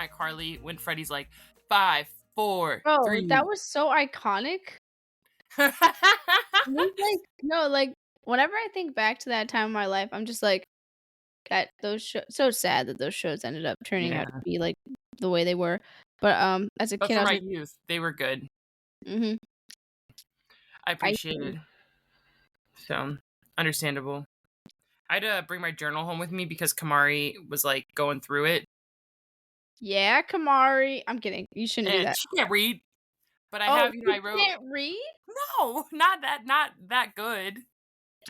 iCarly when Freddie's like 5, 4, Bro, 3. that was so iconic. Like whenever I think back to that time in my life, I'm just like, that those so sad that those shows ended up turning out to Yeah. be like the way they were. But as a But kid, for I was my like, youth, they were good. mm-hmm. I appreciate it. So, understandable. I had to bring my journal home with me because Kamari was like going through it. Yeah, Kamari. I'm kidding. You shouldn't do And that. she can't read. But I Oh, have, she I wrote. can't read? No, not that good.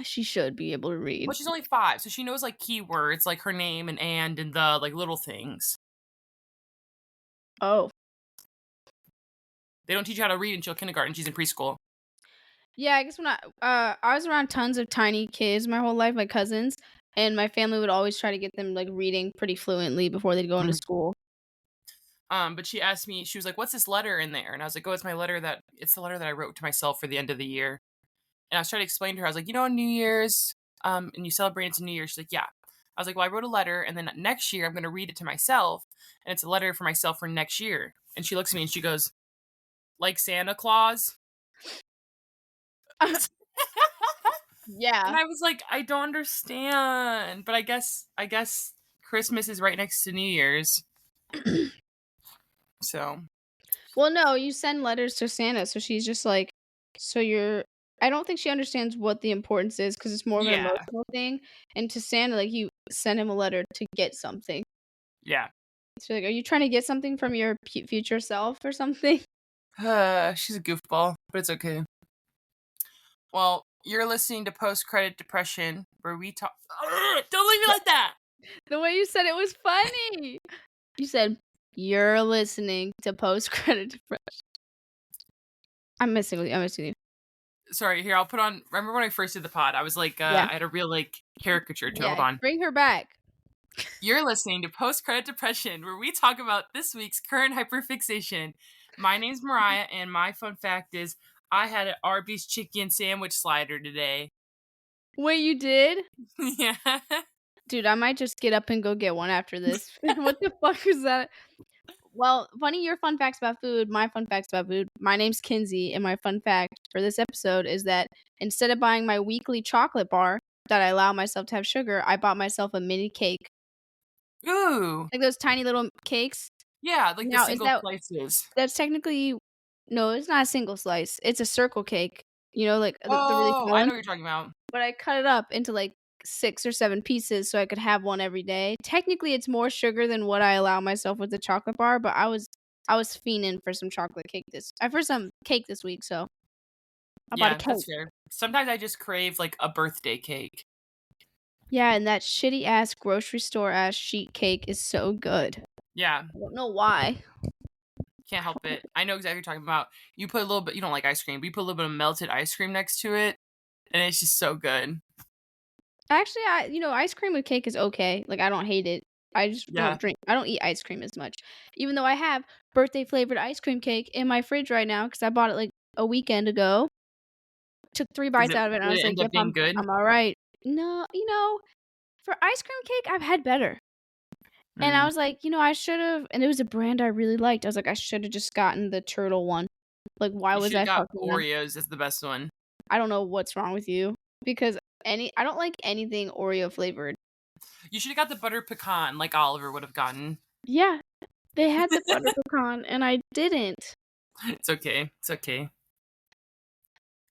She should be able to Well, read. she's only 5, so she knows like keywords like her name and the like little things. Oh. They don't teach you how to read until kindergarten. She's in preschool. Yeah, I guess when I was around tons of tiny kids my whole life, my cousins, and my family would always try to get them like reading pretty fluently before they'd go into school. But she asked me, she was like, "What's this letter in there?" And I was like, "Oh, it's the letter that I wrote to myself for the end of the year." And I was trying to explain to her, I was like, on New Year's, and you celebrate into New Year. She's like, "Yeah." I was like, "Well, I wrote a letter, and then next year I'm going to read it to myself, and it's a letter for myself for next year." And she looks at me and she goes, "Like Santa Claus?" Yeah. And I was like, "I don't understand," but I guess Christmas is right next to New Year's, so. Well, no, you send letters to Santa, so she's just like, so you're. I don't think she understands what the importance is because it's more of an Yeah. emotional thing. And to Santa, like you send him a letter to get something. Yeah. So like, are you trying to get something from your future self or something? She's a goofball, but it's okay. Well, you're listening to Post Credit Depression, where we talk. Don't leave me like that. The way you said it was funny. You said you're listening to Post Credit Depression. I'm missing with you. Sorry, here I'll put on. Remember when I first did the pod? I was like, Yeah. I had a real like caricature to. Yeah, Hold on. bring her back. You're listening to Post Credit Depression, where we talk about this week's current hyperfixation. My name's Mariah, and my fun fact is I had an Arby's chicken sandwich slider today. Wait, you did? Yeah. Dude, I might just get up and go get one after this. What the fuck is that? Well, funny your fun facts about food, my fun facts about food. My name's Kinsey, and my fun fact for this episode is that instead of buying my weekly chocolate bar that I allow myself to have sugar, I bought myself a mini cake. Ooh. Like those tiny little cakes. Yeah, like Now, the is single slices. that's technically no, it's not a single slice. It's a circle cake. You know, like the really small I one. know what you're talking about. But I cut it up into like 6 or 7 pieces so I could have one every day. Technically, it's more sugar than what I allow myself with the chocolate bar, but I was fiending for some chocolate cake for some cake this week, so I bought a Yeah, cake. that's fair. Sometimes I just crave like a birthday cake. Yeah, and that shitty ass grocery store ass sheet cake is so good. Yeah. I don't know why. Can't help it. I know exactly what you're talking about. You put a little bit, you don't like ice cream, but you put a little bit of melted ice cream next to it, and it's just so good. Actually, ice cream with cake is okay. Like I don't hate it. I just Yeah. I don't eat ice cream as much. Even though I have birthday flavored ice cream cake in my fridge right now cuz I bought it like a weekend ago. Took 3 bites out of it and I Did was it like, end "Yep, up being good? I'm all right." No, for ice cream cake, I've had better. And I was like, I should've and it was a brand I really liked. I was like, I should've just gotten the turtle one. Like, why You was should have I got fucking them? Oreos. That's the best one. I don't know what's wrong with you because I don't like anything Oreo flavored. You should have got the butter pecan like Oliver would have gotten. Yeah, they had the butter pecan and I didn't. It's okay. It's okay.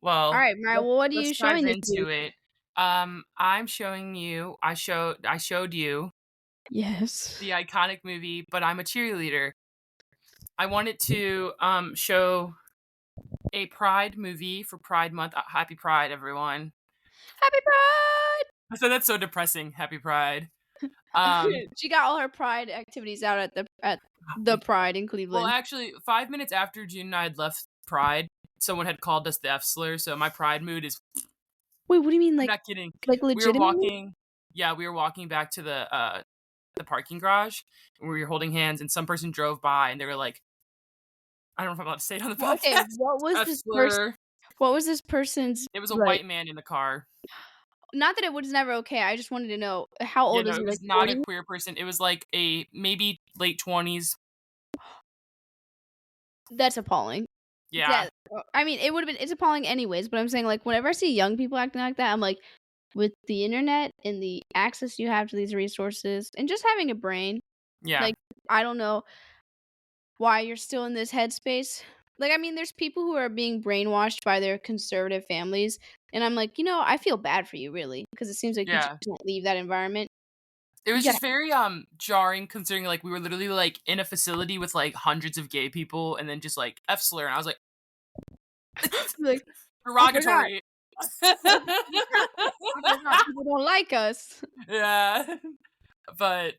Well, All right, Mariah, what are you let's dive showing this into week? it. I'm showing you. I showed you Yes. the iconic movie, but I'm a cheerleader. I wanted to show a Pride movie for Pride Month. Happy Pride, everyone. Happy Pride! I said that's so depressing. Happy Pride. She got all her Pride activities out at the Pride in Cleveland. Well, actually, 5 minutes after June and I had left Pride, someone had called us the F slur, so my Pride mood is. Wait, what do you mean? I'm Like, not kidding. like We were legitimately? walking. Yeah, we were walking back to the parking garage, and we were holding hands, and some person drove by, and they were like, I don't know if I'm allowed to say it on the podcast. Okay, what was this person? What was this person's? It was a like, white man in the car. Not that it was never okay. I just wanted to know how Yeah, old no, is he? it Like was not 40? a queer person. It was like a maybe late 20s. That's appalling. Yeah. That I mean, it would've been it's appalling anyways, but I'm saying, like, whenever I see young people acting like that, I'm like, with the internet and the access you have to these resources and just having a brain, Yeah. like, I don't know why you're still in this headspace. Like, I mean, there's people who are being brainwashed by their conservative families, and I'm like, I feel bad for you really, because it seems like you just Yeah. can't leave that environment. It You was gotta just very, jarring considering, like, we were literally, like, in a facility with, like, hundreds of gay people and then just, like, F slur, and I was like, like, "I forgot. derogatory. I forgot people don't like us." Yeah. But,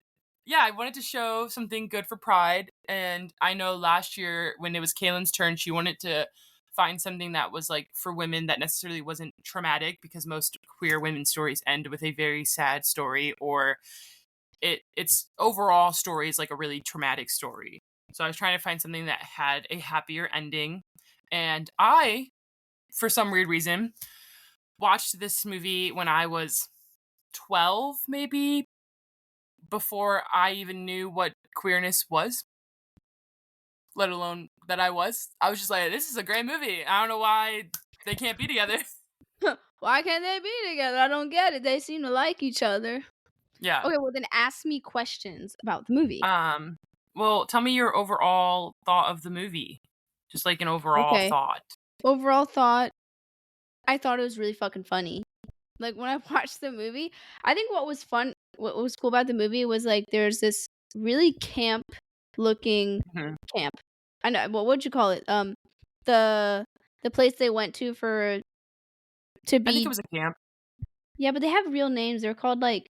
yeah, I wanted to show something good for Pride, and I know last year when it was Kaylin's turn, she wanted to find something that was, like, for women that necessarily wasn't traumatic because most queer women's stories end with a very sad story or its overall story is like a really traumatic story. So I was trying to find something that had a happier ending. And I, for some weird reason, watched this movie when I was 12, maybe, before I even knew what queerness was, let alone that I was. I was just like, this is a great movie. I don't know why they can't be together. Why can't they be together? I don't get it. They seem to like each other. Yeah. Okay, well then ask me questions about the movie. Um, well, tell me your overall thought of the movie. Just like an overall Okay. thought. Overall thought, I thought it was really fucking funny. Like when I watched the movie, I think what was cool about the movie was like there's this really camp looking Mhm. camp. I know what would you call it? The the place they went to for to I think it be was a camp. yeah, but they have real names. They're called like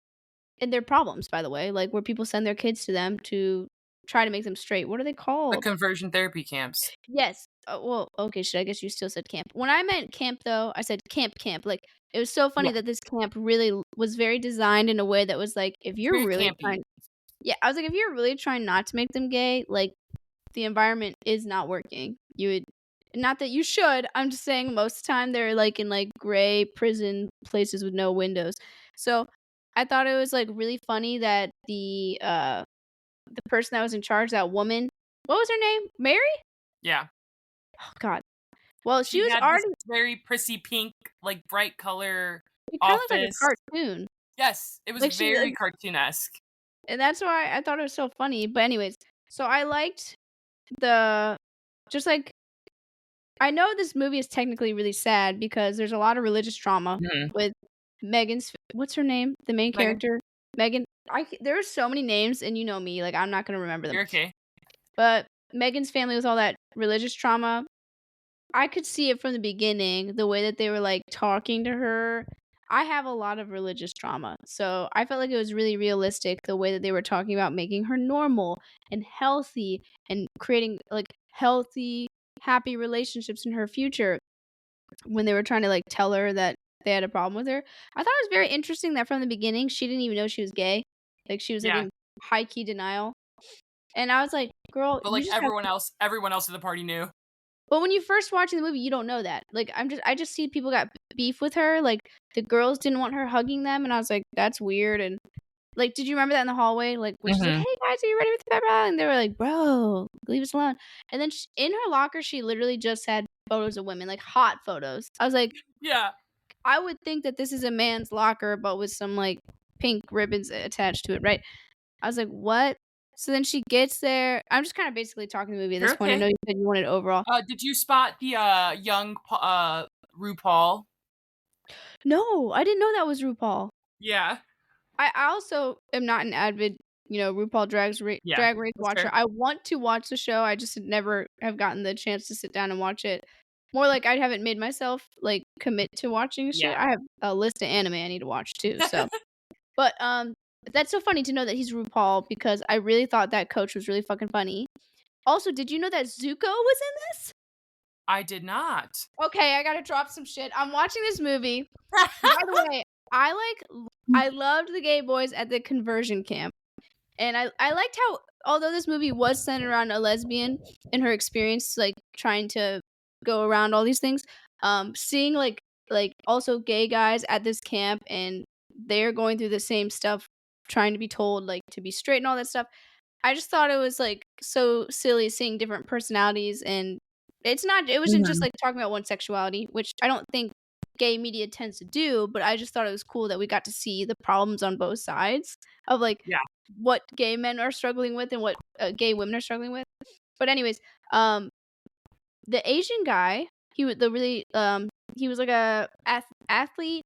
and they're problems, by the way, like where people send their kids to them to try to make them straight. What are they The called? conversion therapy camps. Yes. Well, okay, shit, I guess you still said camp. When I meant camp, though, I said camp. Like, it was so funny Yeah, that this camp really was very designed in a way that was like, if it's you're very really campy. trying yeah, I was like, if you're really trying not to make them gay, like, the environment is not working. You would not that you should, I'm just saying most of the time they're, like, in, like, gray prison places with no windows. So, I thought it was, like, really funny that the person that was in charge, that woman what was her name? Mary? Yeah. Oh god. Well, she She was had this already very prissy pink, like, bright color it kinda looked like a office. cartoon. Yes, it was Like, she very like cartoonesque. and that's why I thought it was so funny, but anyways, so I liked the just like I know this movie is technically really sad because there's a lot of religious trauma Mhm. with Megan's what's her name? The main Megan, character? Megan. There are so many names, and you know me, like, I'm not gonna remember them. you're okay. But Megan's family with all that religious trauma, I could see it from the beginning, the way that they were, like, talking to her. I have a lot of religious trauma, so I felt like it was really realistic the way that they were talking about making her normal and healthy and creating, like, healthy, happy relationships in her future when they were trying to, like, tell her that they had a problem with her. I thought it was very interesting that from the beginning, she didn't even know she was gay. Like, she was, like, Yeah, in high key denial, and I was like, "Girl, but, you like, just have." everyone else at the party knew. But when you first watching the movie, you don't know that. Like, I just see people got beef with her, like, the girls didn't want her hugging them, and I was like, "That's weird," and, like, did you remember that in the hallway? Like, when she's like, Mhm. "Hey, guys, are you ready for the pep rally?" And they were like, "Bro, leave us alone." And then sh in her locker, she literally just had photos of women, like, hot photos. I was like, Yeah. I would think that this is a man's locker, but with some, like, pink ribbons attached to it, right? I was like, "What?" So then she gets there I'm just kinda basically talking the movie at You're this point. I know okay. you said you wanted overall. Did you spot the, young RuPaul? No, I didn't know that was RuPaul. Yeah. I also am not an avid, RuPaul Yeah. Drag Race That's watcher. fair. I want to watch the show, I just had never have gotten the chance to sit down and watch it. More like I haven't made myself, like, commit to watching shit. Yeah. I have a list of anime I need to watch too, so but, that's so funny to know that he's RuPaul because I really thought that coach was really fucking funny. Also, did you know that Zuko was in this? I did not. Okay, I gotta drop some shit. I'm watching this movie. By the way, I loved the gay boys at the conversion camp, and I liked how although this movie was centered around a lesbian and her experience, like, trying to go around all these things, seeing, also gay guys at this camp, and they're going through the same stuff, trying to be told, like, to be straight and all that stuff. I just thought it was, like, so silly seeing different personalities, and it wasn't just, Mhm. like, talking about one sexuality, which I don't think gay media tends to do, but I just thought it was cool that we got to see the problems on both sides of, like, Yeah. what gay men are struggling with and what, gay women are struggling with. But anyways, um, the Asian guy, he was like a athlete,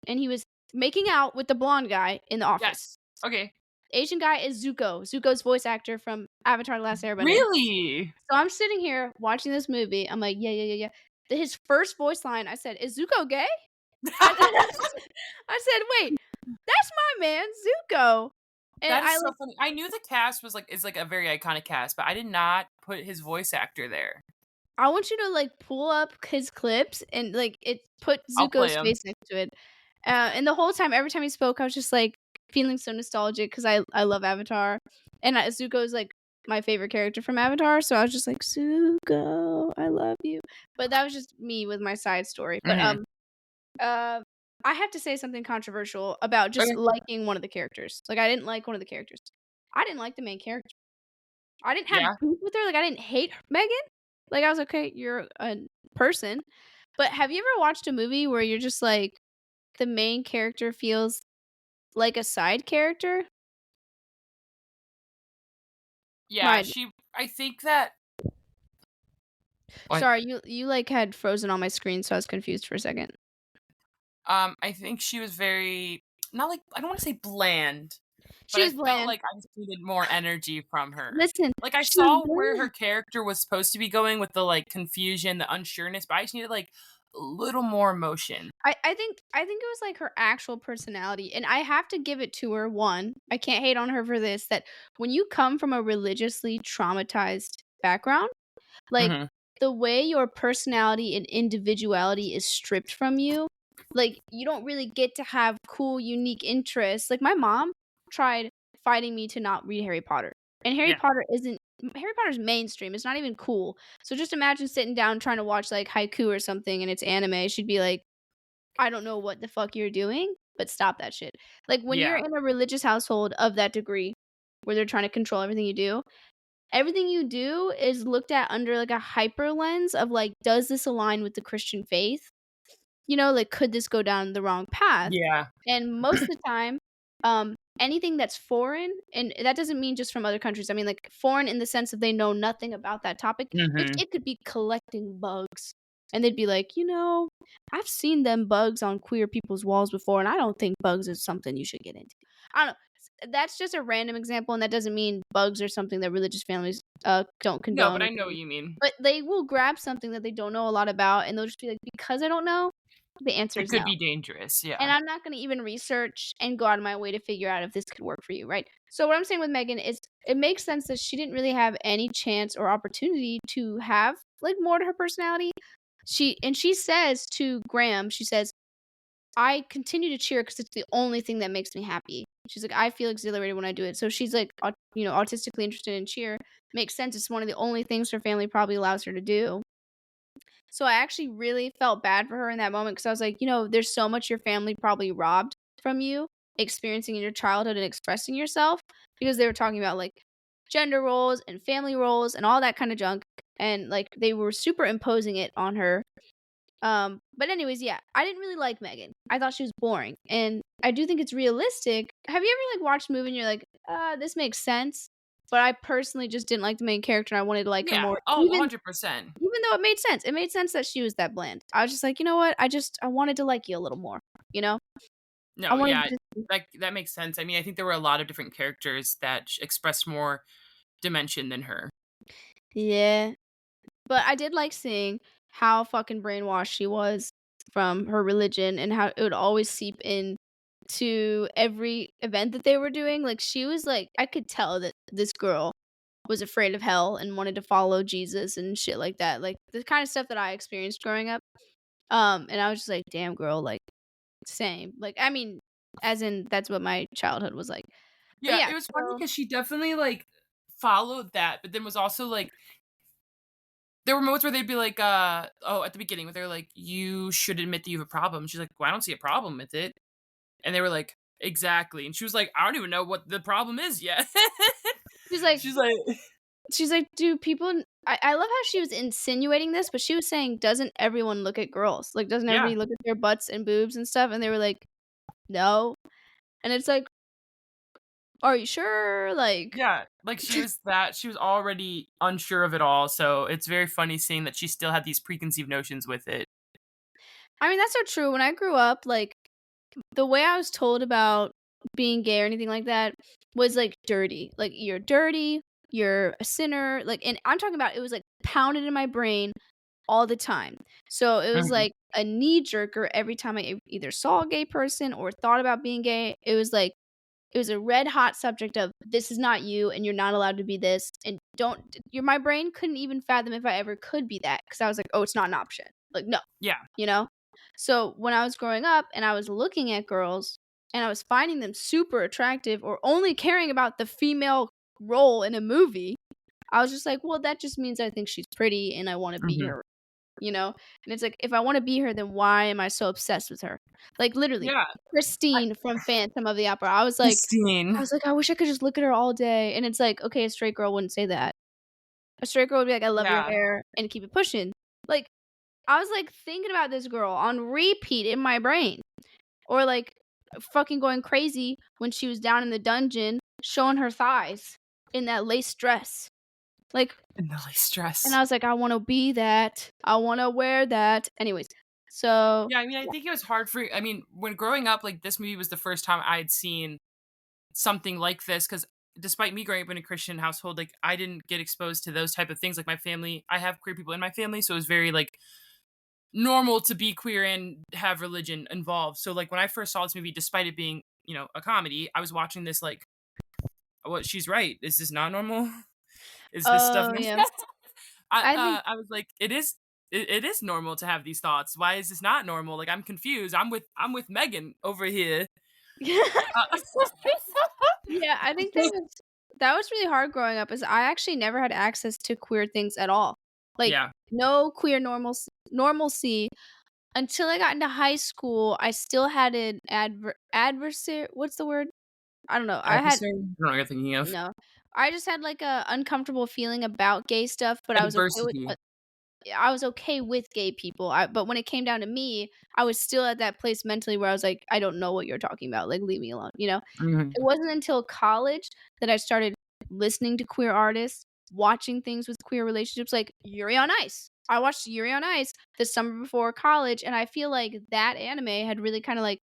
and he was making out with the blonde guy in the office. Yes. Okay. Asian guy is Zuko. Zuko's voice actor from Avatar: The Last Airbender. Really? So I'm sitting here watching this movie. I'm like, "Yeah, yeah, yeah, yeah." His first voice line, I said, "Is Zuko gay?" I I said, "Wait, that's my man, Zuko." And That is I so like funny. I knew the cast is like a very iconic cast, but I did not put his voice actor there. I want you to, like, pull up his clips and, like, put I'll play Zuko's him. face next to it. And the whole time, every time he spoke, I was just, like, feeling so nostalgic because I love Avatar, and, Zuko's, like, my favorite character from Avatar, so I was just like, "Zuko, I love you." But that was just me with my side story. But, Mhm. uh, I have to say something controversial about just Okay. liking one of the characters. Like, I didn't like one of the characters. I didn't like the main character. I didn't have Yeah. beef with her, like, I didn't hate Megan. Like, I was, "Okay, you're a person." But have you ever watched a movie where you're just like, the main character feels like a side character? Yeah, My she I think that what? sorry, you, like, had frozen on my screen, so I was confused for a second. I think she was very not like I don't wanna say bland, but She I was felt bland. like I just needed more energy from her. Listen, Like, I she was saw where her bland. character was supposed to be going with the, like, confusion, the unsureness, but I just needed, like, a little more emotion. I think it was, like, her actual personality, and I have to give it to her, 1, I can't hate on her for this, that when you come from a religiously traumatized background, like, Mhm. the way your personality and individuality is stripped from you, like, you don't really get to have cool, unique interests. Like, my mom tried fighting me to not read Harry Potter, and Yeah. Harry Potter's mainstream, it's not even cool. So just imagine sitting down trying to watch, like, Haiku or something and it's anime, she'd be like, "I don't know what the fuck you're doing, but stop that shit." Like, when you're Yeah. in a religious household of that degree, where they're trying to control everything you do is looked at under, like, a hyper lens of, like, does this align with the Christian faith? You know, like, could this go down the wrong path? Yeah. And most of the time, anything that's foreign, and that doesn't mean just from other countries, I mean, like, foreign in the sense of they know nothing about that topic, like, Mhm. it could be collecting bugs, and they'd be like, "You know, I've seen them bugs on queer people's walls before, and I don't think bugs is something you should get into." I don't know. That's just a random example, and that doesn't mean bugs are something that religious families, don't No, but condone or I know what do. you mean. But they will grab something that they don't know a lot about, and they'll just be like, "Because I don't know, the answer It is could no." be dangerous, And yeah. I'm not gonna even research and go out of my way to figure out if this could work for you, right? So what I'm saying with Megan is it makes sense that she didn't really have any chance or opportunity to have, like, more to her personality. She says to Graham, she says, "I continue to cheer because it's the only thing that makes me happy." She's like, "I feel exhilarated when I do it." So she's, like, autistically interested in cheer. Makes sense, it's one of the only things her family probably allows her to do. So I actually really felt bad for her in that moment because I was like, there's so much your family probably robbed from you experiencing in your childhood and expressing yourself because they were talking about like gender roles and family roles and all that kind of junk. And like they were superimposing it on her. But anyways, yeah, I didn't really like Megan. I thought she was boring. And I do think it's realistic. Have you ever like watched a movie and you're like, this makes sense? But I personally just didn't like the main character and I wanted to like her Yeah. more. Oh, Even 100%. even though it made sense. It made sense that she was that bland. I was just like, "You know what? I wanted to like you a little more," you know? I No, wanted yeah, to that makes sense. I mean, I think there were a lot of different characters that expressed more dimension than her. Yeah. But I did like seeing how fucking brainwashed she was from her religion and how it would always seep in to every event that they were doing. Like, she was like I could tell that this girl was afraid of hell and wanted to follow Jesus and shit like that. Like, the kind of stuff that I experienced growing up. And I was just like, "Damn, girl, like, same." Like, I mean, as in that's what my childhood was like. But Yeah, yeah, it was funny so because she definitely, like, followed that, but then was also, like there were moments where they'd be like, oh, at the beginning where they're like, "You should admit that you have a problem." She's like, "Well, I don't see a problem with it." And they were like, "Exactly." And she was like, "I don't even know what the problem is yet." She's like She's like she's like, "Do people I love how she was insinuating this, but she was saying, "Doesn't everyone look at girls? Like, doesn't yeah, everybody look at their butts and boobs and stuff?" And they were like, "No." And it's like, "Are you sure?" Like yeah, like, she was already unsure of it all, so it's very funny seeing that she still had these preconceived notions with it. I mean, that's so true. When I grew up, like, the way I was told about being gay or anything like that was, like, dirty. Like, "You're dirty, you're a sinner," like and I'm talking about it was, like, pounded in my brain all the time. So, it was Mhm. like a knee jerker every time I either saw a gay person or thought about being gay. It was like it was a red hot subject of, "This is not you, and you're not allowed to be this, and don't" your my brain couldn't even fathom if I ever could be that because I was like, "Oh, it's not an option." Like, no. Yeah. You know? So, when I was growing up and I was looking at girls and I was finding them super attractive or only caring about the female role in a movie, I was just like, "Well, that just means I think she's pretty and I wanna be Mhm. her." You know? And it's like, if I wanna be her, then why am I so obsessed with her? Like, literally, Yeah. I Christine from Phantom of the Opera, I Christine. was like, "I wish I could just look at her all day." And it's like, okay, a straight girl wouldn't say that. A straight girl would be like, "I love your Yeah. hair," and keep it pushing. Like, I was, like, thinking about this girl on repeat in my brain, or, like, fucking going crazy when she was down in the dungeon showing her thighs in that lace dress. Like And the least and I stress. was like, "I wanna be that. I wanna wear that." Anyways, so Yeah, I mean, I yeah. think it was hard for I mean, when growing up, like, this movie was the first time I'd seen something like this. Because despite me growing up in a Christian household, like, I didn't get exposed to those type of things, like, my family I have queer people in my family, so it was very, like, normal to be queer and have religion involved, so, like, when I first saw this movie, despite it being, a comedy, I was watching this like, "What? She's right. Is this not normal? Is this stuff Oh, normal?" yeah. I think I was like, it is normal to have these thoughts. Why is this not normal? Like, I'm confused. I'm with Megan over here. Uh, Yeah, I think that was really hard growing up, is I actually never had access to queer things at all. Like, yeah, no queer normalcy until I got into high school. I still had an adversary what's the word? I don't know. I had adversary? I don't know what you're thinking of. no. I just had, like, a uncomfortable feeling about gay stuff, but Adversity. I was okay with gay people. But when it came down to me, I was still at that place mentally where I was like, "I don't know what you're talking about. Like, leave me alone," you know? Mhm. It wasn't until college that I started listening to queer artists, watching things with queer relationships, like Yuri on Ice. I watched Yuri on Ice the summer before college, and I feel like that anime had really kinda, like,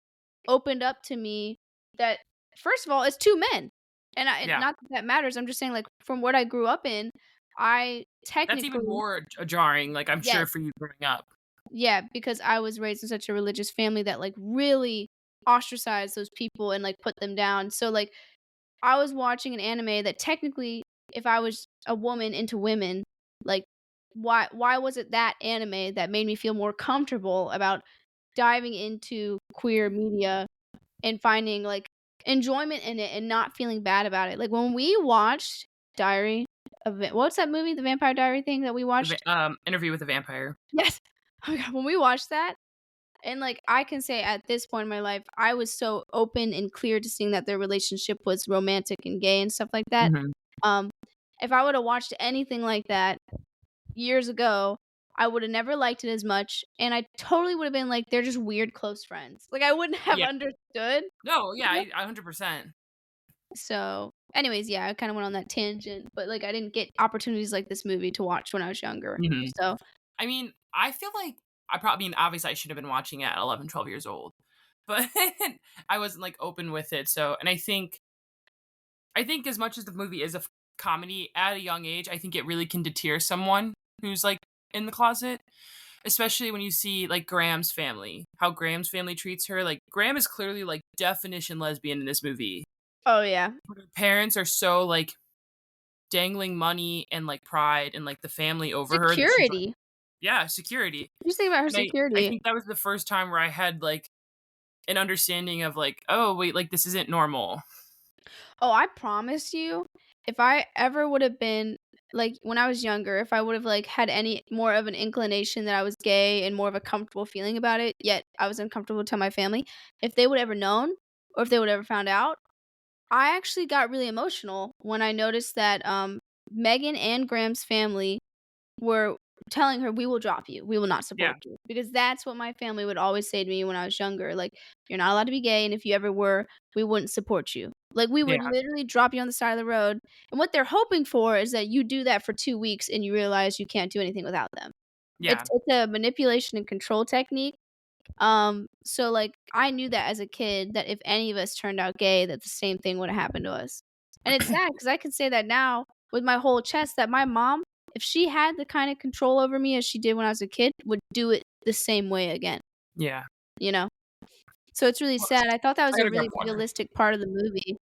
opened up to me that, first of all, it's 2 men, and Yeah. not that that matters, I'm just saying, like, from what I grew up in, I That's even technically more jarring, like, I'm sure yes. for you growing up. Yeah, because I was raised in such a religious family that, like, really ostracized those people and, like, put them down. So, like, I was watching an anime that technically, if I was a woman into women, like, why was it that anime that made me feel more comfortable about diving into queer media and finding, like, enjoyment in it and not feeling bad about it? Like, when we watched Diary of what's that movie, the Vampire Diary thing that we watched? Interview with a Vampire. Yes. Oh my god, when we watched that, and, like, I can say at this point in my life, I was so open and clear to seeing that their relationship was romantic and gay and stuff like that. Mhm. Um, if I would have watched anything like that years ago, I would have never liked it as much, and I totally would have been like, "They're just weird close friends." Like, I wouldn't have Yeah. understood, No, yeah, you know? I 100%. So, anyways, yeah, I kinda went on that tangent, but, like, I didn't get opportunities like this movie to watch when I was younger. Mhm. So I mean, I feel like obviously, I should have been watching it at 11, 12 years old, but I wasn't, like, open with it, so and I think as much as the movie is a comedy, at a young age, I think it really can deter someone who's, like, in the closet, especially when you see, like, Graham's family, how Graham's family treats her, like, Graham is clearly, like, definition lesbian in this movie. oh, yeah. But her parents are so, like, dangling money and, like, pride and, like, the family over her that she's like Security. yeah, security. Just think about her And I security. think that was the first time where I had, like, an understanding of, like, "Oh, wait, like, this isn't normal." Oh, I promise you, if I ever would have been like, when I was younger, if I would have, like, had any more of an inclination that I was gay and more of a comfortable feeling about it, yet I was uncomfortable to tell my family, if they would ever known or if they would ever found out, I actually got really emotional when I noticed that, Megan and Graham's family were telling her, "We will drop you. We will not Yeah. support you." Because that's what my family would always say to me when I was younger, like, "You're not allowed to be gay, and if you ever were, we wouldn't support you." Like, we would Yeah. literally drop you on the side of the road, and what they're hoping for is that you do that for 2 weeks and you realize you can't do anything without them. Yeah. It's a manipulation and control technique. So, like, I knew that as a kid that if any of us turned out gay, that the same thing would happen to us. And it's sad because I can say that now with my whole chest that my mom, if she had the kind of control over me as she did when I was a kid, would do it the same way again, Yeah. you know? So it's really Well, sad. I thought that I was a gotta grab really water. realistic part of the movie.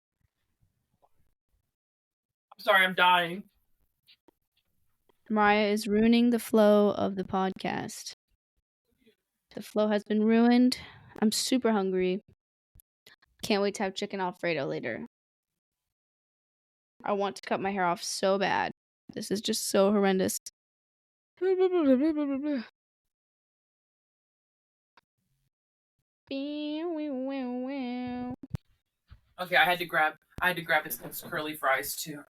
I'm sorry, I'm dying. Mariah is ruining the flow of the podcast. The flow has been ruined. I'm super hungry. Can't wait to have chicken Alfredo later. I want to cut my hair off so bad. This is just so horrendous. Okay, I had to grab his curly fries too.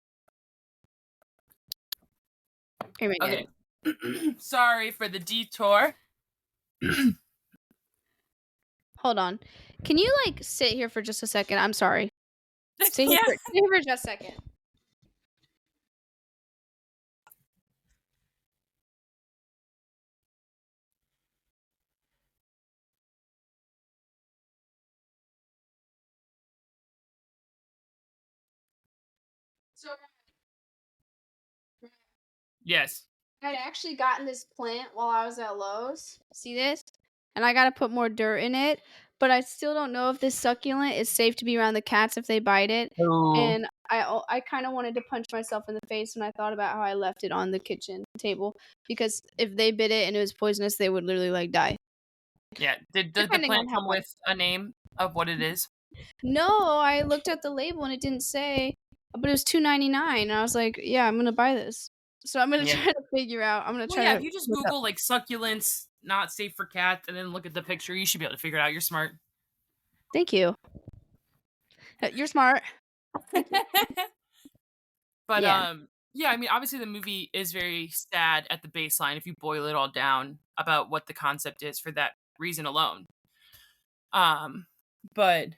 Here we go. Okay. Sorry for the detour. Hold on. Can you like sit here for just a second? I'm sorry. Yeah. Sit here for just a second. So Yes. I'd actually gotten this plant while I was at Lowe's. See this? And I gotta put more dirt in it. But I still don't know if this succulent is safe to be around the cats if they bite it. Oh. And I kind of wanted to punch myself in the face when I thought about how I left it on the kitchen table because if they bit it and it was poisonous, they would literally like die. Yeah. Did the Depending on plant how come much. with a name of what it is? No, I looked at the label and it didn't say, but it was $2.99, and I was like, yeah, I'm gonna buy this. So I'm gonna Yeah. try to figure out. I'm gonna Well, try yeah, to if you just look up. Google like succulents not safe for cats and then look at the picture, you should be able to figure it out. You're smart. Thank you. You're smart. Thank you. But Yeah. yeah, I mean obviously the movie is very sad at the baseline if you boil it all down about what the concept is for that reason alone. Um but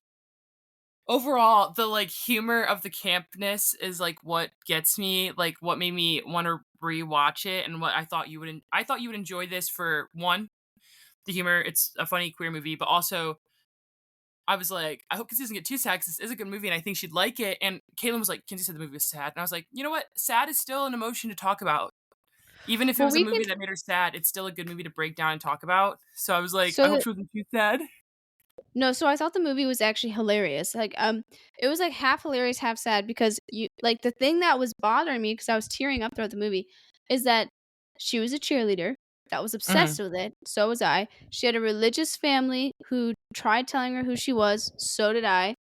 overall the like humor of the campness is like what gets me, like what made me want to rewatch it and what I thought you would enjoy this for one, the humor. It's a funny queer movie, but also I was like, I hope Kinsey doesn't get too sad because this is a good movie and I think she'd like it. And Caitlin was like, Kinsey said the movie was sad. And I was like, you know what? Sad is still an emotion to talk about. Even if it Well, was a we can. movie that made her sad, it's still a good movie to break down and talk about. So I was like, I So hope the she wasn't too sad. No, so I thought the movie was actually hilarious. Like, it was like half hilarious, half sad because you like the thing that was bothering me because I was tearing up throughout the movie is that she was a cheerleader that was Hmm. obsessed with it. So was I. She had a religious family who tried telling her who she was. So did I.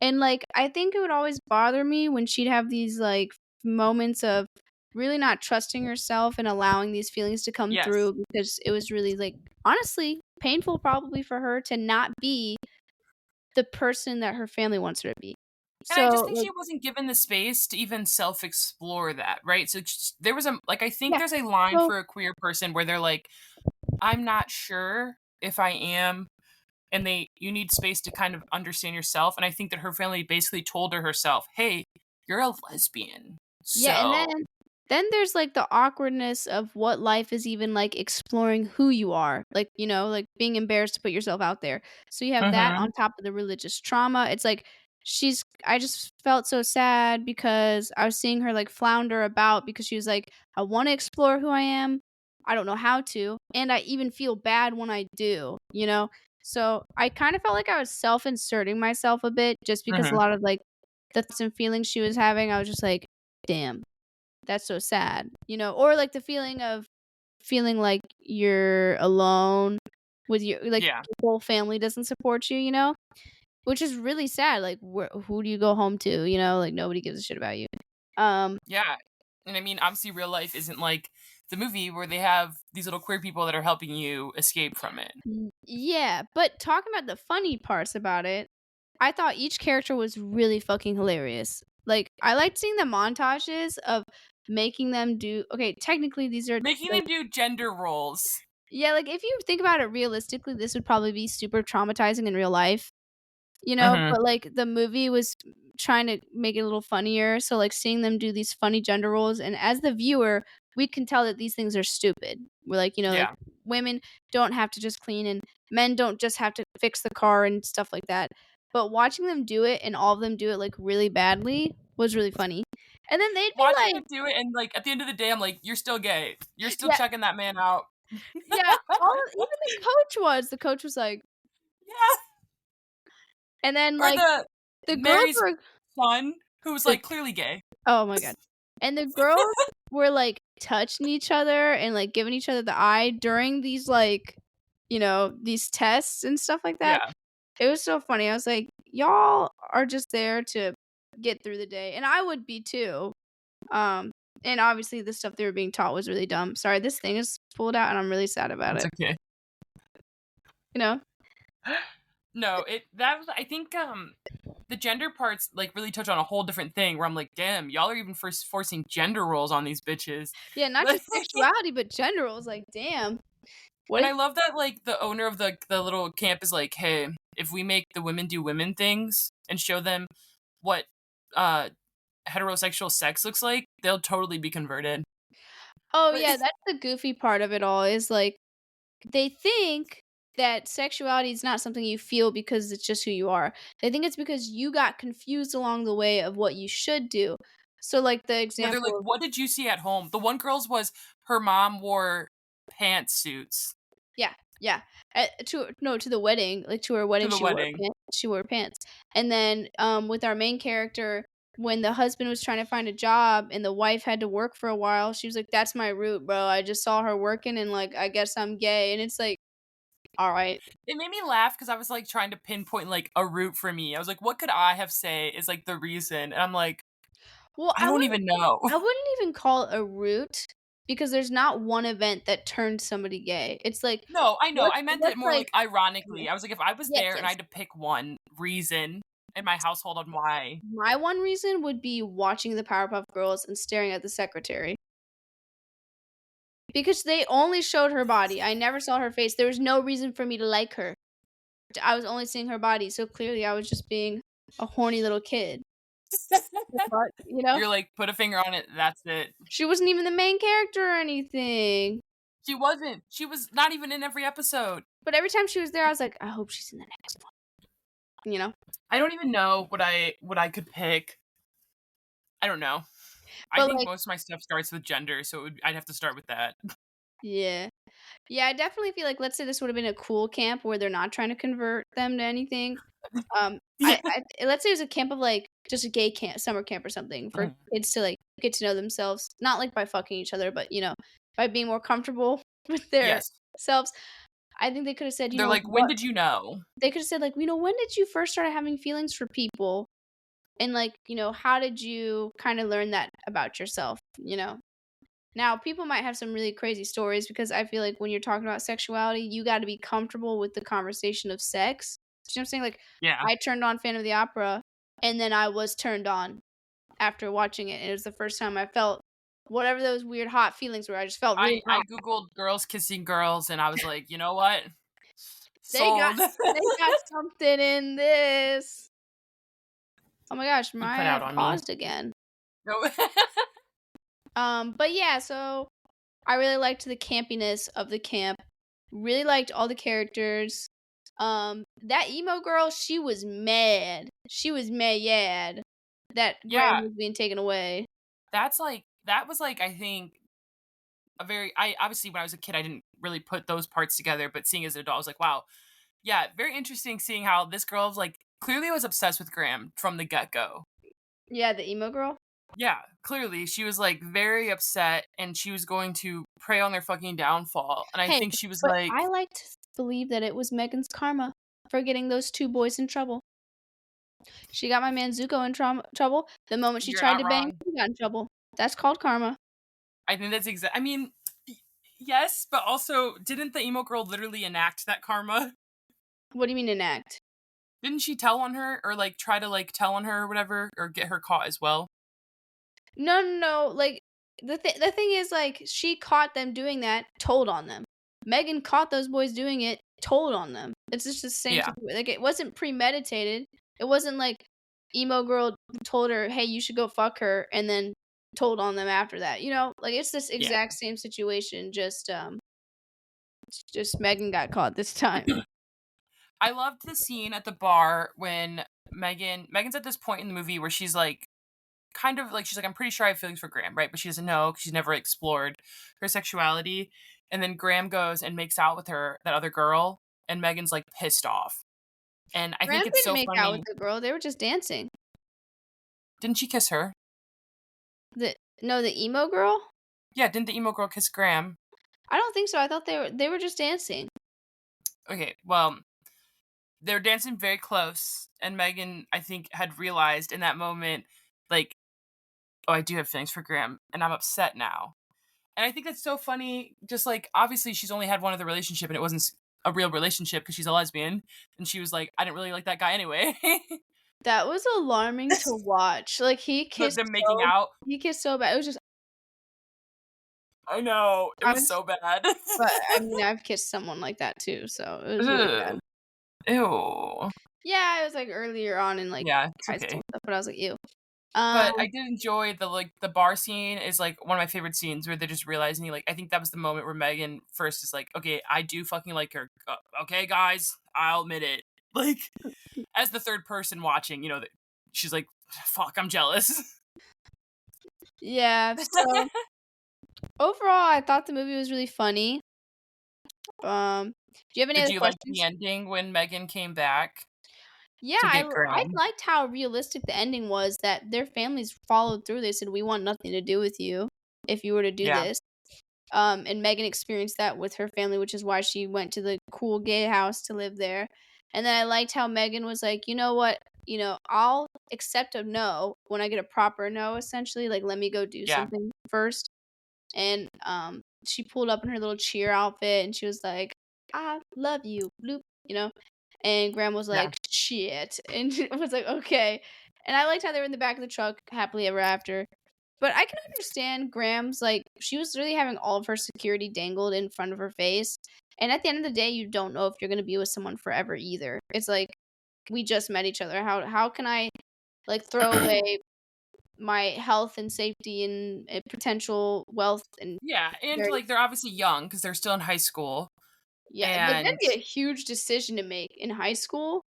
And, like, I think it would always bother me when she'd have these, like, moments of really not trusting herself and allowing these feelings to come Yes. through because it was really, like, honestly painful probably for her to not be the person that her family wants her to be. And I just So, think like, she wasn't given the space to even self explore that, right? So there was a, like, I think yeah. there's a line So for a queer person where they're like, I'm not sure if I am, and you need space to kind of understand yourself. And I think that her family basically told her herself, hey, you're a lesbian, yeah, and so then there's, like, the awkwardness of what life is even like exploring who you are, like, like, being embarrassed to put yourself out there. So you have that mhm, on top of the religious trauma. It's like I just felt so sad because I was seeing her, like, flounder about because she was like, "I wanna explore who I am. I don't know how to, and I even feel bad when I do," you know? So I kinda felt like I was self-inserting myself a bit just because a mhm, lot of, like, the thoughts and feelings she was having, I was just like, "Damn, that's so sad," or, like, the feeling of feeling like you're alone with your yeah, whole family doesn't support you? Which is really sad, like, who do you go home to, like, nobody gives a shit about you. Um, yeah. And I mean, obviously, real life isn't like the movie where they have these little queer people that are helping you escape from it. yeah, but talking about the funny parts about it, I thought each character was really fucking hilarious. Like, I liked seeing the montages of making them do okay, technically these are Making like them do gender roles. yeah, like, if you think about it realistically, this would probably be super traumatizing in real life, you know, Mhm. but, like, the movie was trying to make it a little funnier, so, like, seeing them do these funny gender roles, and as the viewer, we can tell that these things are stupid. We're like, like, Yeah. women don't have to just clean, and men don't just have to fix the car and stuff like that, but watching them do it and all of them do it, like, really badly was really funny. And then they'd be Watching like them do it and, like, at the end of the day, I'm like, "You're still gay. You're still yeah, checking that man out." yeah, all of even the coach was like Yeah. and then, Or like, the the girls Mary's were son who was, the like, clearly gay. oh my god. And the girls were, like, touching each other and, like, giving each other the eye during these, like, these tests and stuff like that. Yeah. It was so funny. I was like, "Y'all are just there to get through the day," and I would be too. Um, and obviously the stuff they were being taught was really dumb. Sorry, this thing is pulled out, and I'm really sad about It's it, okay. you know? No, that was I think, the gender parts, like, really touch on a whole different thing where I'm like, "Damn, y'all are even forcing gender roles on these bitches." Yeah, not Like just sexuality, but gender roles, like, damn. What and if I love that, like, the owner of the little camp is like, "Hey, if we make the women do women things and show them what, uh, heterosexual sex looks like, they'll totally be converted." Oh, But yeah, that's the goofy part of it all is, like, they think that sexuality is not something you feel because it's just who you are. They think it's because you got confused along the way of what you should do. So, like, the yeah, they're like, example of "What did you see at home?" The one girl's was her mom wore pantsuits yeah, yeah. To no, to the wedding, like, to her to wedding, the wedding. she wore pants. And then, with our main character, when the husband was trying to find a job and the wife had to work for a while, she was like, "That's my route, bro. I just saw her working and, like, I guess I'm gay." And it's like, "Alright." It made me laugh because I was, like, trying to pinpoint, like, a root for me. I was like, "What could I have say is, like, the reason?" And I'm like, Well, I don't even know. I wouldn't even call it a root because there's not one event that turned somebody gay. It's like, No, I know. I meant it what's more, like like, ironically. I was like, if I was yes, there and I yes. had to pick one reason in my household on why. My one reason would be watching the Powerpuff Girls and staring at the secretary. Because they only showed her body. I never saw her face. There was no reason for me to like her. I was only seeing her body, so clearly I was just being a horny little kid. The fuck, you know? You're like, "Put a finger on it, that's it." She wasn't even the main character or anything. She wasn't. She was not even in every episode. But every time she was there, I was like, "I hope she's in the next one." You know? I don't even know what I could pick. I don't know. I But, think like most of my stuff starts with gender, so I'd have to start with that. yeah. Yeah, I definitely feel like let's say this would've been a cool camp where they're not trying to convert them to anything. Yeah. Let's say it was a camp of, like, just a gay camp summer camp or something for Mhm. kids to, like, get to know themselves, not, like, by fucking each other, but, by being more comfortable with their Yes. selves. I think they coulda said, They're like, "When what did you know?" they coulda said, like, "When did you first start having feelings for people? And, like, how did you kinda learn that about yourself?" You know? Now, people might have some really crazy stories because I feel like when you're talking about sexuality, you gotta be comfortable with the conversation of sex. Do you know what I'm saying? Like, Yeah. I turned on Phantom of the Opera, and then I was turned on after watching it, and it was the first time I felt whatever those weird hot feelings were, I just felt really I hot. googled girls kissing girls, and I was like, "You know what? They got Sold." they got something in this. Oh my gosh, You cut out Mariah on me. paused again. No. But yeah, so I really liked the campiness of the camp. Really liked all the characters. That emo girl, she was mad. She was mad that Graham Yeah, was being taken away. that was, like, I think a very I obviously, when I was a kid, I didn't really put those parts together, but seeing as an adult, I was like, "Wow." Yeah, very interesting seeing how this girl was, like, clearly was obsessed with Graham from the get-go. Yeah, the emo girl. Yeah, clearly, she was, like, very upset, and she was going to prey on their fucking downfall, and I Hey, think she was but like I like to believe that it was Megan's karma for getting those two boys in trouble. She got my man Zuko in trouble. The moment she you're tried not to bang, wrong. he got in trouble. That's called karma. I think that's I mean, y yes, but also, didn't the emo girl literally enact that karma? What do you mean enact? Didn't she tell on her or, like, try to, like, tell on her or whatever or get her caught as well? No, no, no, like, the thing is, like, she caught them doing that, told on them. Megan caught those boys doing it, told on them. It's just the same Yeah, situa like, it wasn't premeditated. It wasn't like emo girl told her, "Hey, you should go fuck her," and then told on them after that, you know? Like, it's this yeah. exact same situation, just Megan got caught this time. I loved the scene at the bar when Megan's at this point in the movie where she's, like, kind of like she's like, "I'm pretty sure I have feelings for Graham," right? But she doesn't know 'cause she's never explored her sexuality, and then Graham goes and makes out with that other girl, and Megan's, like, pissed off, and I think Graham it's didn't so make out with funny. the girl, they were just dancing. Didn't she kiss her? The No, the emo girl? Yeah, didn't the emo girl kiss Graham? I don't think so, I thought they were just dancing. Okay, well, they were dancing very close, and Megan, I think, had realized in that moment, like, "Oh, I do have feelings for Graham, and I'm upset now." And I think that's so funny, just, like, obviously, she's only had one other relationship, and it wasn't a real relationship because she's a lesbian, and she was like, "I didn't really like that guy anyway." That was alarming to watch, like, Them making out. he kissed so bad, it was just I know, it I was was so bad. but, I mean, I've kissed someone like that too, so it was really bad. Ugh, ew. Yeah, it was, like, earlier on in, like, Yeah, it's high school okay. and stuff, but I was like, "Ew." But I Um, did enjoy the bar scene is, like, one of my favorite scenes where they're just realizing, like I think that was the moment where Megan first is like, "Okay, I do fucking like her. Okay, guys, I'll admit it." Like, as the 3rd person watching, that she's like, "Fuck, I'm jealous." yeah, so, overall, I thought the movie was really funny. Do you have any Did other you like the questions? ending when Megan came back Yeah, to get I Graham? liked how realistic the ending was that their families followed through, they said, "We want nothing to do with you if you were to do Yeah, this." And Megan experienced that with her family, which is why she went to the cool gay house to live there. And then I liked how Megan was like, "You know what? I'll accept a no when I get a proper no, essentially, like, let me go do yeah, something first." And, she pulled up in her little cheer outfit, and she was like, "I love you, bloop," you know? And Graham was yeah. like, "Shit," and she was like, "Okay." And I liked how they were in the back of the truck happily ever after. But I can understand Graham's, like, she was really having all of her security dangled in front of her face, and at the end of the day, you don't know if you're gonna be with someone forever either. It's like, we just met each other. How can I, like, throw away my health and safety and potential wealth and Yeah, and, very like, they're obviously young because 'cause they're still in high school, yeah, but that'd and be a huge decision to make in high school.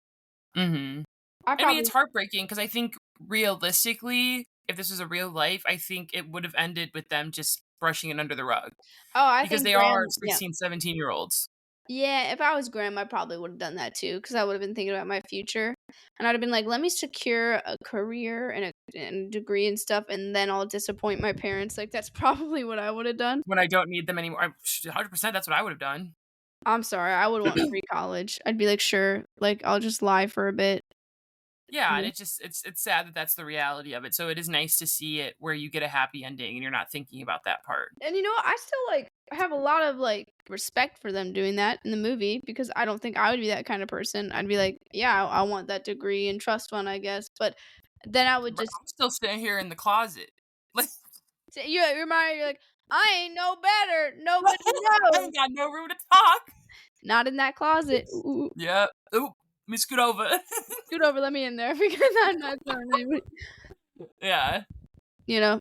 mhm. I I mean, it's probably heartbreaking because I think realistically, if this was a real life, I think it would have ended with them just brushing it under the rug Oh, I because think they are Graham yeah. 16, 17-year-olds. Yeah, if I was Graham, I probably would've done that too, because I would've been thinking about my future, and I'd have been like, "Let me secure a career and a degree and stuff, and then I'll disappoint my parents." Like, that's probably what I would've done. When I don't need them anymore. 100% that's what I would have done. I'm sorry, I would want free college. I'd be like, "Sure, like, I'll just lie for a bit." Yeah, and Yeah. it just it's sad that that's the reality of it, so it is nice to see it where you get a happy ending and you're not thinking about that part. And you know what? I still, like, have a lot of, like, respect for them doing that in the movie because I don't think I would be that kind of person. I'd be like, "Yeah, I want that degree and trust fund, I guess," but then I would But just I'm still sitting here in the closet. Like, say you're like, "I ain't no better, nobody I knows." ain't got no room to talk. Not in that closet. Ooh, ooh. Yep. Ooh, let me scoot over. Scoot over, let me in there because I'm not going anywhere. Yeah. You know?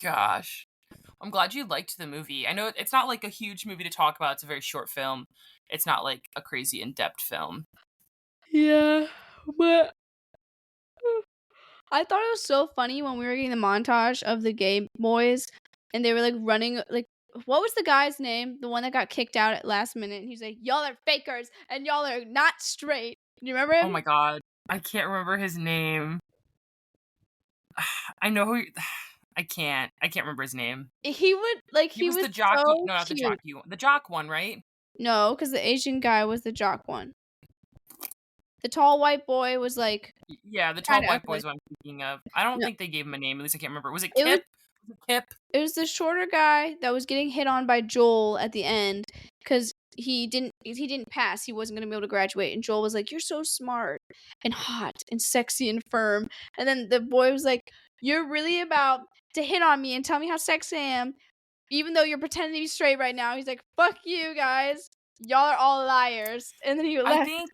Gosh. I'm glad you liked the movie. I know it's not like a huge movie to talk about. It's a very short film. It's not like a crazy in-depth film. Yeah, but I thought it was so funny when we were getting the montage of the gay boys and they were like running like what was the guy's name? The one that got kicked out at last minute and he's like, "Y'all are fakers and y'all are not straight." Do you remember Oh him? my god. I can't remember his name. I know who I can't. I can't remember his name. He would like He he was was the jockey. so No, not the cute. jockey one. The jock one, right? No, because the Asian guy was the jock one. The tall white boy was like Yeah, the tall kind of white boy athletic. is what I'm thinking of. I don't No, think they gave him a name. At least I can't remember. Was it it was Kip? Was it Kip? it was the shorter guy that was getting hit on by Joel at the end because he didn't pass. He wasn't gonna be able to graduate. And Joel was like, "You're so smart and hot and sexy and firm." And then the boy was like, "You're really about to hit on me and tell me how sexy I am, even though you're pretending to be straight right now." He's like, "Fuck you guys. Y'all are all liars." And then he I left. think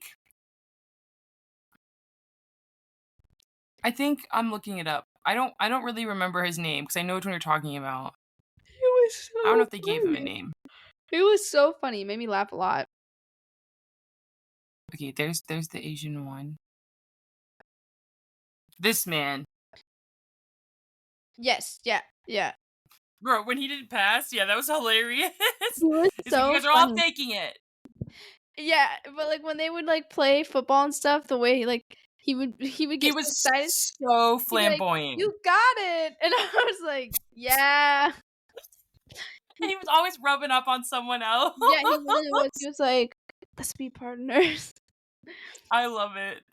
I think I'm looking it up. I don't really remember his name because I know which one you're talking about. It was I don't know so if they gave him a funny. name. It was so funny. It made me laugh a lot. Okay, there's the Asian one. This man. Yes, yeah, yeah. Bro, when he didn't pass, yeah, that was hilarious. He was He's like, you so guys are all funny. faking it. Yeah, but, like, when they would, like, play football and stuff, the way, like, he would He get so was excited, so he'd be like, flamboyant. "You got it!" And I was like, "Yeah." And he was always rubbing up on someone else. Yeah, he literally was. He was like, "Let's be partners." I love it.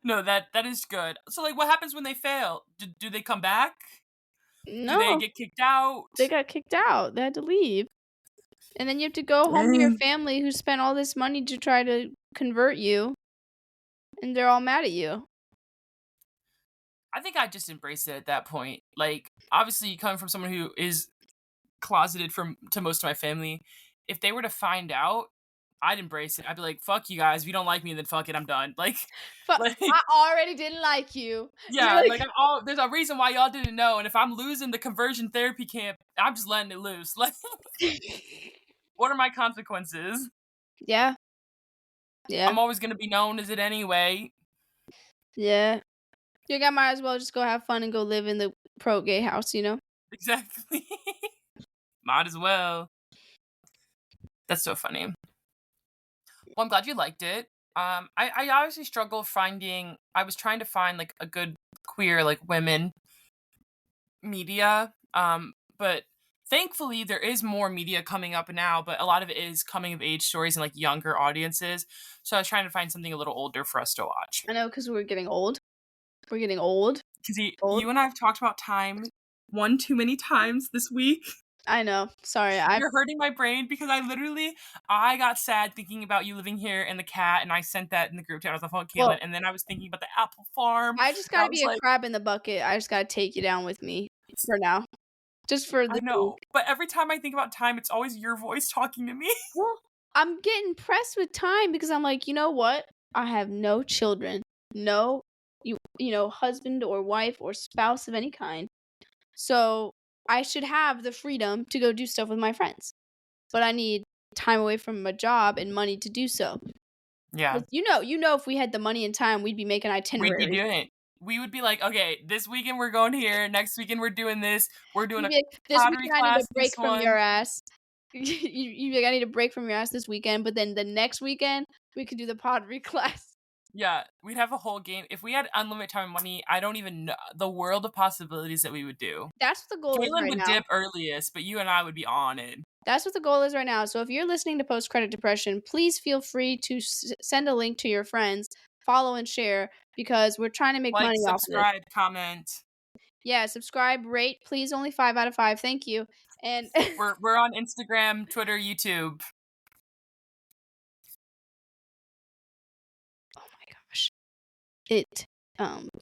No, that is good. So, like, what happens when they fail? Do they come back? Do they No, get kicked out? they got kicked out. They had to leave. And then you have to go home to your Dang. family who spent all this money to try to convert you, and they're all mad at you. I think I just embraced it at that point. Like, obviously, coming from someone who is closeted to most of my family, if they were to find out, I'd embrace it. I'd be like, "Fuck you guys. If you don't like me, then fuck it. I'm done." Like, But like I already didn't like you. You're yeah, like like I'm all there's a reason why y'all didn't know, and if I'm losing the conversion therapy camp, I'm just letting it loose. Like, what are my consequences? Yeah, yeah, I'm always gonna be known as it anyway. yeah. You guys might as well just go have fun and go live in the pro-gay house, you know? Exactly. Might as well. That's so funny. Well, I'm glad you liked it. I obviously struggle finding. I was trying to find like a good queer like women media. But thankfully there is more media coming up now. But a lot of it is coming of age stories and like younger audiences. So I was trying to find something a little older for us to watch. I know, because 'cause we're getting old. We're getting old. Because Old. you and I have talked about time one too many times this week. I know. Sorry, I You're hurting my brain because I got sad thinking about you living here and the cat, and I sent that in the group chat. I was on the phone with Kaylin, well, and then I was thinking about the apple farm, I just and I gotta was be a like, crab in the bucket. I just gotta take you down with me for now. Just for I the week. know. But every time I think about time, it's always your voice talking to me. Well, I'm getting pressed with time because I'm like, "You know what? I have no children. No, husband or wife or spouse of any kind. So, I should have the freedom to go do stuff with my friends. But I need time away from a job and money to do so." Yeah. 'Cause if we had the money and time, we'd be making We'd be itineraries. doing it. We would be like, okay, this weekend we're going here. Next weekend we're doing this. We're doing You'd a be like, "This pottery weekend I need a class this break from your one. ass." You'd be like, "I need a break from your ass this weekend," but then the next weekend, we could do the pottery class. Yeah, we'd have a whole game. If we had unlimited time and money, I don't even know the world of possibilities that we would do. That's what the goal is Kaylin right would now. dip earliest, but you and I would be on it. That's what the goal is right now. So if you're listening to Post Credit Depression, please feel free to send a link to your friends, follow and share because we're trying to make Like, money off of this. subscribe, comment. Yeah, subscribe, rate, please only 5 out of 5. Thank you. And We're on Instagram, Twitter, YouTube. oh my gosh. It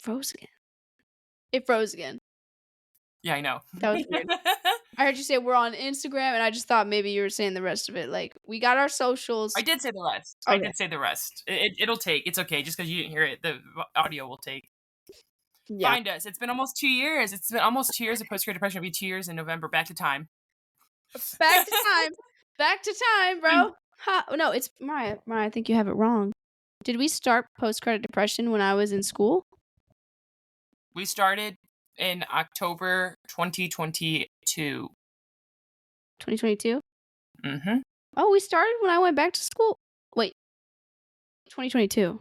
froze again. It froze again. Yeah, I know. That was weird. I heard you say we're on Instagram and I just thought maybe you were saying the rest of it. Like we got our socials. I did say the rest. I Okay. did say the rest. It'll take. It's okay. Just because you didn't hear it, the audio will take. Yeah. Find us. It's been almost 2 years. It's been almost 2 years of Post Great Depression. It'll be 2 years in November. Back to time. Back to time. Back to time, bro. Ha, no, it's Mariah. Mariah, I think you have it wrong. Did we start Post Credit Depression when I was in school? We started in October 2022. 2022? Mm-hmm. Oh, we started when I went back to school. Wait. 2022.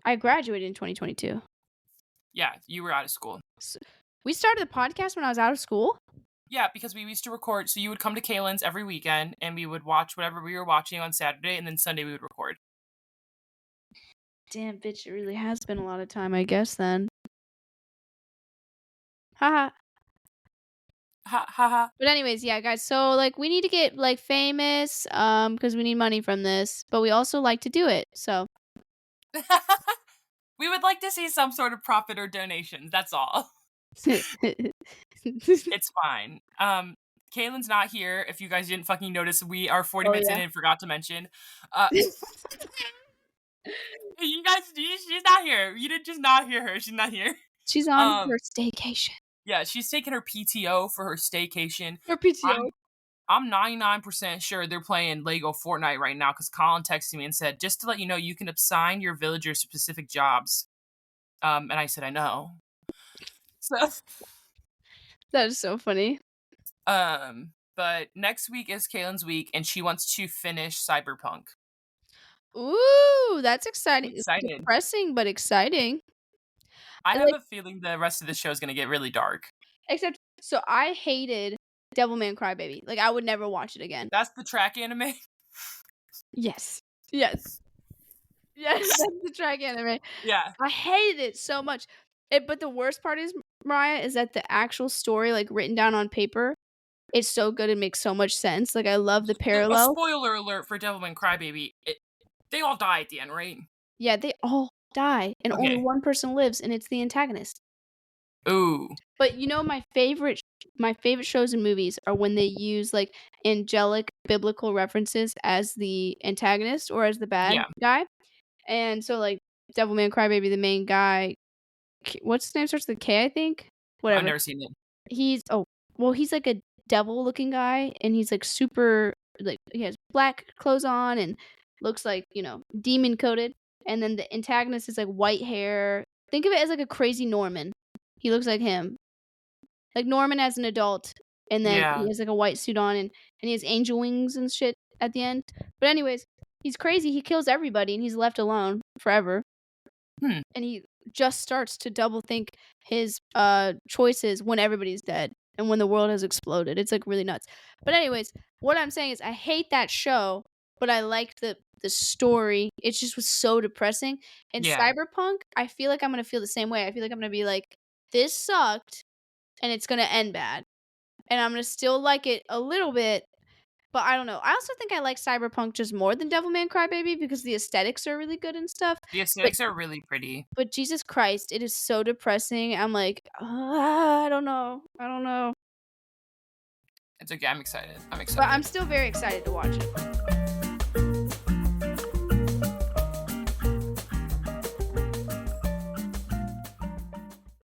I graduated in 2022. Yeah, you were out of school. So, we started the podcast when I was out of school? Yeah, because we used to record. So you would come to Kaylin's every weekend, and we would watch whatever we were watching on Saturday, and then Sunday we would record. Damn, bitch, it really has been a lot of time, I guess, then. Haha. Ha ha ha. But anyways, yeah, guys, so, like, we need to get, like, famous, because we need money from this, but we also like to do it, so We would like to see some sort of profit or donations, that's all. It's fine. Kaylin's not here, if you guys didn't fucking notice, we are 40 Oh, minutes in yeah. and forgot to mention. Uh, you guys, she's not here. You did just not hear her, she's not here. She's on Um, her staycation. yeah, she's taking her PTO for her staycation. Her PTO. I'm 99% sure they're playing Lego Fortnite right now because Colin texted me and said, just to let you know, you can assign your villagers specific jobs. And I said, I know. So, That is so funny. but next week is Kaylin's week, and she wants to finish Cyberpunk. Ooh, that's I'm exciting. It's excited. depressing, but exciting. I I have like a feeling the rest of the show is gonna get really dark. except so I hated Devilman Crybaby. Like, I would never watch it again. That's the track anime. Yes. Yes. Yes, that's the track anime. Yeah, I hated it so much. But the worst part is, Mariah, is that the actual story, like, written down on paper, it's so good, it makes so much sense. Like, I love the a parallel. spoiler alert for Devilman Crybaby. They all die at the end, right? Yeah, they all die, and only Okay. one person lives, and it's the antagonist. Ooh, But, my favorite shows and movies are when they use, like, angelic biblical references as the antagonist or as the bad yeah. guy. And so, like, Devilman Crybaby, the main guy, K what's his name? Starts with a K, I think? I've Whatever. never seen it. He's like a devil-looking guy, and he's, like, super like, he has black clothes on and looks like, demon coated, and then the antagonist is, like, white hair. Think of it as, like, a crazy Norman. He looks like him. Like Norman as an adult, and then he Yeah. has, like, a white suit on, and he has angel wings and shit at the end. But anyways, he's crazy, he kills everybody, and he's left alone forever. Hmm. And he just starts to double think his, choices when everybody's dead and when the world has exploded. It's, like, really nuts. But anyways, what I'm saying is I hate that show, but I liked the story. It just was so depressing. And Yeah. Cyberpunk, I feel like I'm gonna feel the same way. I feel like I'm gonna be like, "This sucked, and it's gonna end bad." And I'm gonna still like it a little bit, but I don't know. I also think I like Cyberpunk just more than Devilman Crybaby because the aesthetics are really good and stuff. The But aesthetics are really pretty. but Jesus Christ, it is so depressing. I'm like, I don't know. I don't know." It's okay. I'm excited. I'm But excited. I'm still very excited to watch it.